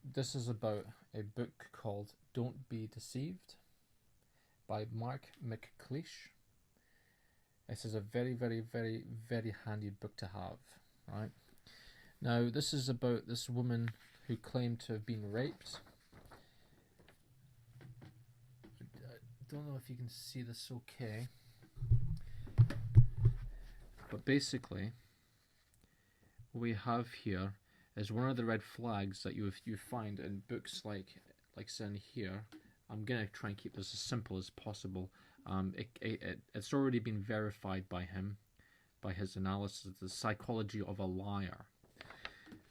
This is about a book called Don't Be Deceived by Mark McCleish. This is a very, very, very, very handy book to have, right? Now, this is about this woman who claimed to have been raped. I don't know if you can see this okay, but basically what we have here is one of the red flags that you find in books like in here. I'm gonna try and keep this as simple as possible. It's already been verified by him, by his analysis of the psychology of a liar.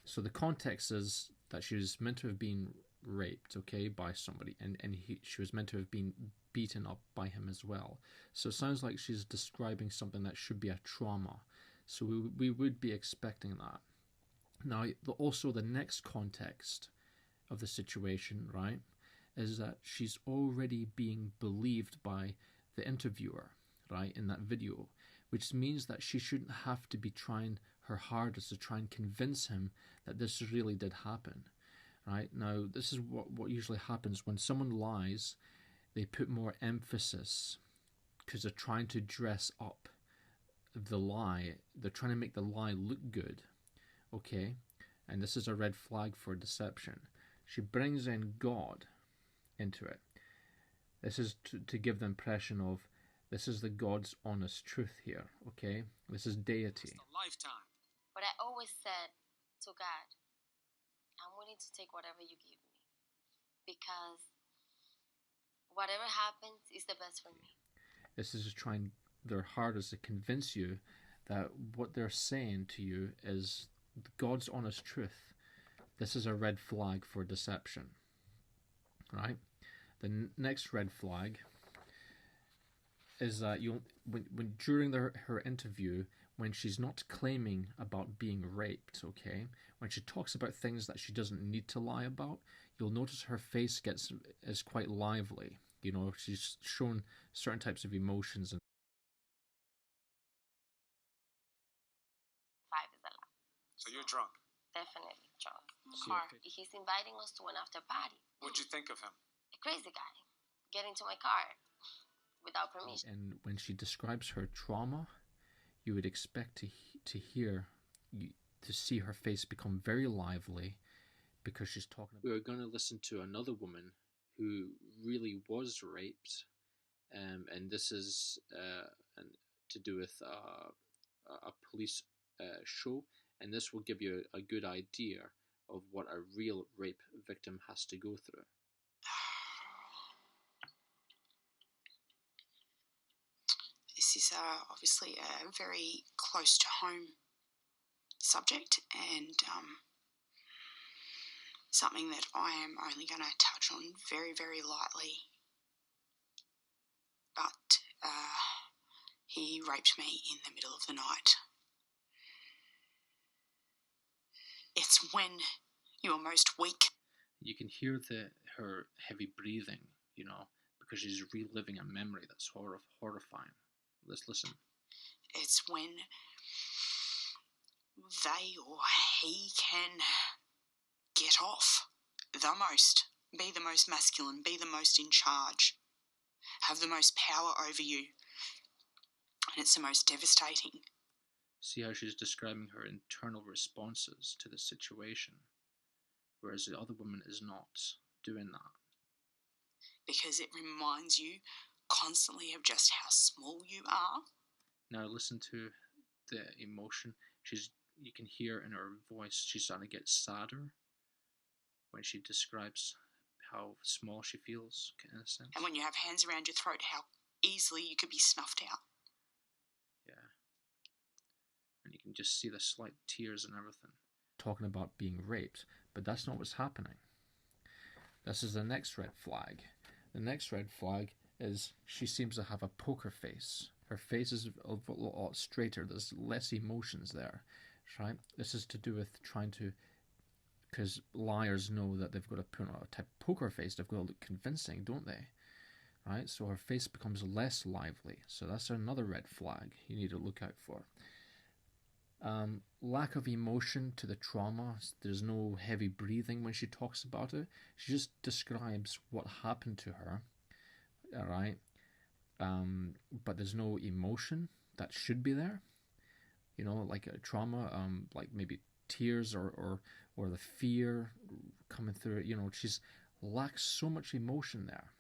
So the context is that she was meant to have been raped, okay, by somebody, and she was meant to have been beaten up by him as well. So it sounds like she's describing something that should be a trauma. So we would be expecting that. Now, also the next context of the situation, right, is that she's already being believed by the interviewer, right, in that video, which means that she shouldn't have to be trying her hardest to try and convince him that this really did happen, right? Now, this is what usually happens when someone lies. They put more emphasis because they're trying to dress up the lie. They're trying to make the lie look good, okay? And this is a red flag for deception. She brings in God into it. This is to give the impression of this is the God's honest truth here, okay? This is deity. It's a lifetime. But I always said to God, I'm willing to take whatever you give me, because whatever happens is the best for me. This is trying their hardest to convince you that what they're saying to you is God's honest truth. This is a red flag for deception, right? The next red flag is that when during her interview, when she's not claiming about being raped, okay, when she talks about things that she doesn't need to lie about, you'll notice her face is quite lively. You know, she's shown certain types of emotions. And 5 is a lot. So you're drunk. Definitely drunk. See, Car. okay. He's inviting us to an after party. What'd you think of him? A crazy guy. Get into my car without permission. And when she describes her trauma, you would expect to see her face become very lively because she's talking about. We're going to listen to another woman who really was raped, and this is to do with a police show, and this will give you a good idea of what a real rape victim has to go through. This is obviously a very close to home subject, and something that I am only going to touch on very, very lightly. But he raped me in the middle of the night. It's when you are most weak. You can hear her heavy breathing, you know, because she's reliving a memory that's horrifying. Let's listen. It's when they or he can get off the most, be the most masculine, be the most in charge, have the most power over you, and it's the most devastating. See how she's describing her internal responses to the situation, whereas the other woman is not doing that. Because it reminds you constantly of just how small you are. Now listen to the emotion. You can hear in her voice she's starting to get sadder when she describes how small she feels, in a sense. And when you have hands around your throat, how easily you could be snuffed out. Yeah. And you can just see the slight tears and everything. Talking about being raped, but that's not what's happening. This is the next red flag. The next red flag is she seems to have a poker face. Her face is a lot straighter. There's less emotions there, right? This is to do with trying to, because liars know that they've got to put on a type of poker face. They've got to look convincing, don't they? Right? So her face becomes less lively. So that's another red flag you need to look out for. Lack of emotion to the trauma. There's no heavy breathing when she talks about it. She just describes what happened to her. All right. But there's no emotion that should be there. You know, like a trauma, like maybe tears or the fear coming through it. You know, she's lacks so much emotion there.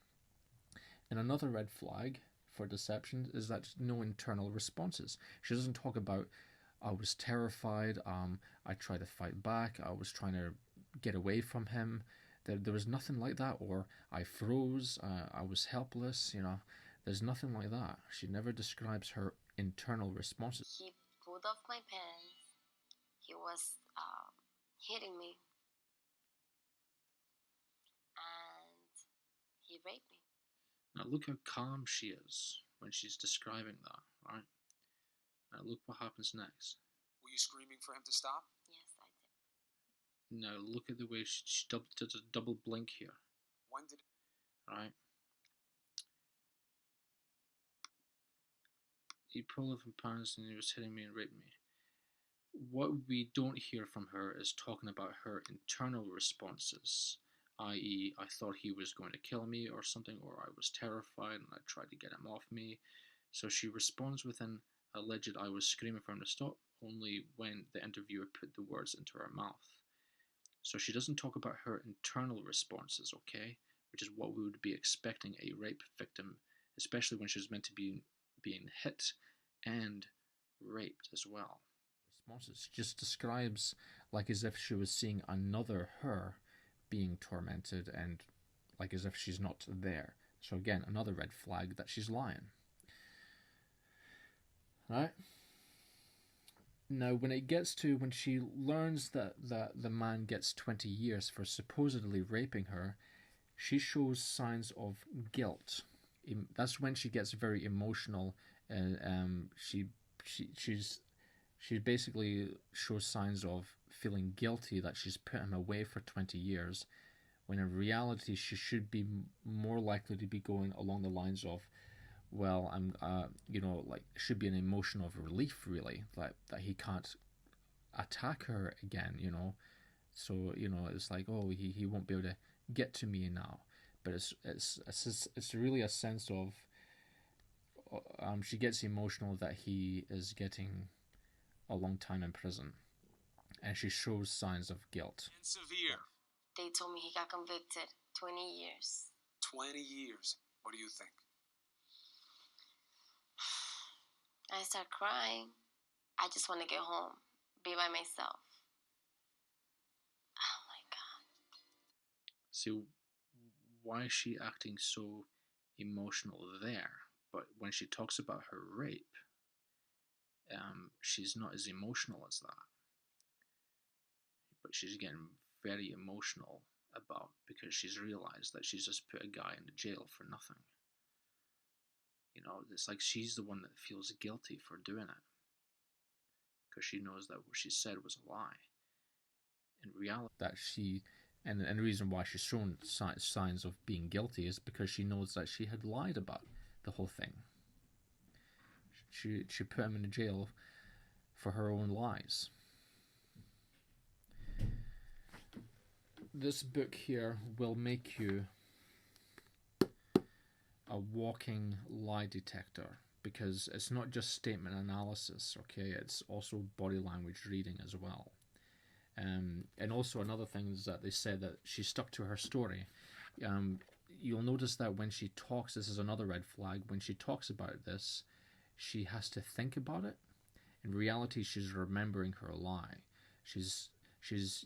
And another red flag for deception is that no internal responses. She doesn't talk about, I was terrified, I tried to fight back, I was trying to get away from him. There was nothing like that. Or I froze, I was helpless, you know. There's nothing like that. She never describes her internal responses. He pulled off my pants. He was hitting me. And he raped me. Now look how calm she is when she's describing that, right? Now look what happens next. Were you screaming for him to stop? Yes, I did. Now look at the way she does a double blink here, When did right? He pulled off my pants and he was hitting me and raping me. What we don't hear from her is talking about her internal responses, i.e., I thought he was going to kill me or something, or I was terrified and I tried to get him off me. So she responds with an alleged I was screaming for him to stop only when the interviewer put the words into her mouth. So she doesn't talk about her internal responses, okay? Which is what we would be expecting a rape victim, especially when she's meant to be being hit and raped as well. Responses just describes like as if she was seeing another her being tormented and like as if she's not there. So again, another red flag that she's lying. Right? Now, when it gets to when she learns that the man gets 20 years for supposedly raping her, she shows signs of guilt. That's when she gets very emotional, and she basically shows signs of feeling guilty that she's put him away for 20 years, when in reality she should be more likely to be going along the lines of, well, I'm, like, it should be an emotion of relief, really, that he can't attack her again, you know. So, you know, it's like, oh, he won't be able to get to me now. But it's really a sense of, she gets emotional that he is getting a long time in prison, and she shows signs of guilt. and severe? They told me he got convicted 20 years. 20 years. What do you think? I start crying. I just want to get home, be by myself. Oh my God. See, why is she acting so emotional there? But when she talks about her rape, she's not as emotional as that. But she's getting very emotional about, because she's realized that she's just put a guy in the jail for nothing. You know, it's like she's the one that feels guilty for doing it, because she knows that what she said was a lie. In reality, that she, and the reason why she's shown signs of being guilty is because she knows that she had lied about the whole thing. She put him in the jail for her own lies. This book here will make you a walking lie detector, because it's not just statement analysis, okay? It's also body language reading as well. And also another thing is that they said that she stuck to her story. You'll notice that when she talks, this is another red flag, when she talks about this, she has to think about it. In reality, she's remembering her lie. She's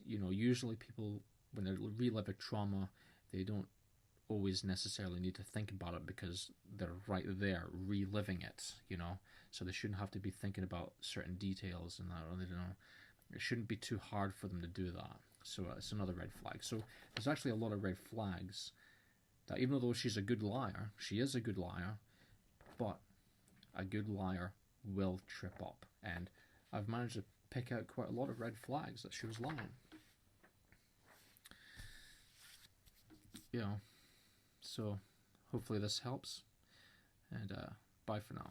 usually people, when they relive a trauma, they don't always necessarily need to think about it because they're right there reliving it, you know. So they shouldn't have to be thinking about certain details and that. It shouldn't be too hard for them to do that. So it's another red flag. So there's actually a lot of red flags that, even though she's a good liar, she is a good liar, but a good liar will trip up. And I've managed to pick out quite a lot of red flags that she was lying. You know, so hopefully this helps, and bye for now.